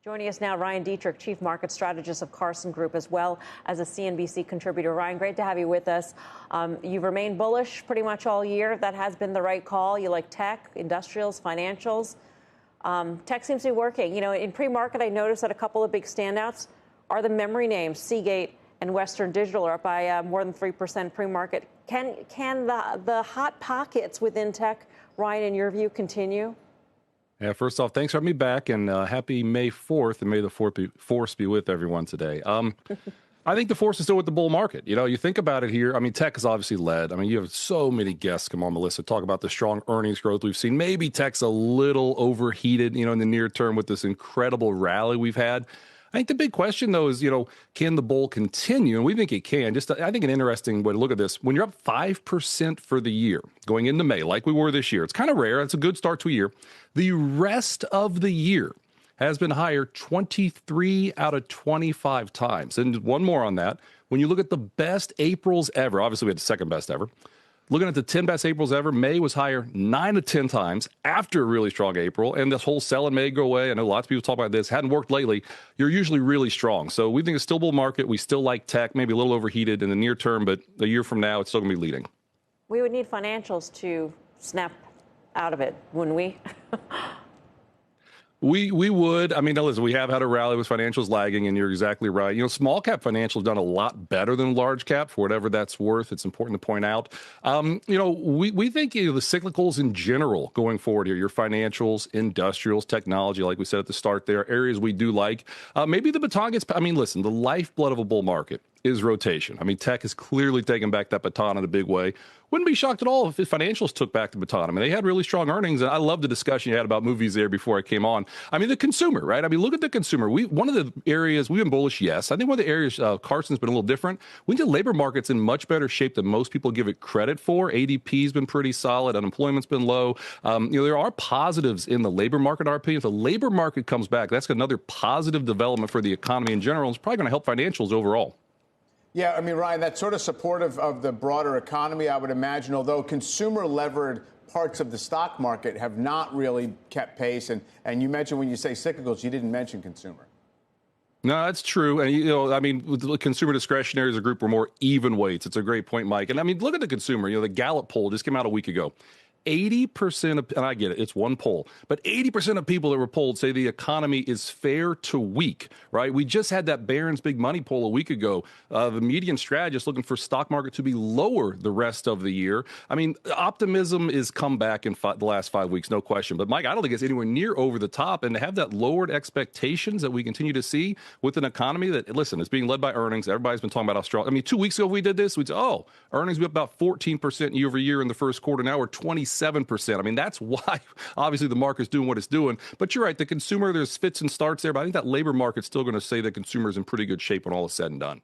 Joining us now, Ryan Dietrich, Chief Market Strategist of Carson Group, as well as a CNBC contributor. Ryan, great to have you with us. You've remained bullish pretty much all year. That has been the right call. You like tech, industrials, financials. Tech seems to be working. You know, in pre-market, I noticed that a couple of big standouts are the memory names. Seagate and Western Digital are up by more than 3% pre-market. Can the hot pockets within tech, Ryan, in your view, continue? Yeah, first off, thanks for having me back, and happy May 4th, and may the force be with everyone today. I think the force is still with the bull market. You know, you think about it here. I mean, tech is obviously led. I mean, you have so many guests come on, Melissa, talk about the strong earnings growth we've seen. Maybe tech's a little overheated, you know, in the near term with this incredible rally we've had. I think the big question, though, is, you know, can the bull continue? And we think it can. Just, I think an interesting way to look at this, when you're up 5% for the year going into May, like we were this year, it's kind of rare. It's a good start to a year. The rest of the year has been higher 23 out of 25 times. And one more on that. When you look at the best Aprils ever, obviously we had the second best ever. Looking at the 10 best Aprils ever, May was higher 9 to 10 times after a really strong April. And this whole sell in May go away. I know lots of people talk about this. Hadn't worked lately. You're usually really strong. So we think it's still bull market. We still like tech, maybe a little overheated in the near term, but a year from now, it's still going to be leading. We would need financials to snap out of it, wouldn't we? We would. I mean, listen, we have had a rally with financials lagging, and you're exactly right. You know, small cap financials done a lot better than large cap, for whatever that's worth. It's important to point out. You know, we think, you know, the cyclicals in general going forward here, your financials, industrials, technology, like we said at the start, there are areas we do like. Maybe the baton gets, I mean, listen, the lifeblood of a bull market is rotation. I mean, tech has clearly taken back that baton in a big way. Wouldn't be shocked at all if financials took back the baton. I mean, they had really strong earnings, and I love the discussion you had about movies there before I came on. I mean, the consumer, right? I mean, look at the consumer. One of the areas we've been bullish, yes. I think one of the areas Carson's been a little different. We think the labor market's in much better shape than most people give it credit for. ADP's been pretty solid. Unemployment's been low. You know, there are positives in the labor market, in our opinion. If the labor market comes back, that's another positive development for the economy in general. It's probably going to help financials overall. Yeah, I mean, Ryan, that's sort of supportive of the broader economy, I would imagine, although consumer-levered parts of the stock market have not really kept pace. And you mentioned when you say cyclicals, you didn't mention consumer. No, that's true. And, you know, I mean, with the consumer discretionary as a group, we're more even weights. It's a great point, Mike. And I mean, look at the consumer. You know, the Gallup poll just came out a week ago. 80% of, and I get it, it's one poll, but 80% of people that were polled say the economy is fair to weak, right? We just had that Barron's Big Money poll a week ago. The median strategist looking for stock market to be lower the rest of the year. I mean, optimism is come back in the last 5 weeks, no question. But Mike, I don't think it's anywhere near over the top. And to have that lowered expectations that we continue to see with an economy that, listen, is being led by earnings. Everybody's been talking about how strong. I mean, 2 weeks ago we did this. We'd say, oh, earnings be up about 14% year over year in the first quarter. Now we're 27%. I mean, that's why, obviously, the market's doing what it's doing. But you're right, the consumer, there's fits and starts there. But I think that labor market's still going to say the consumer's in pretty good shape when all is said and done.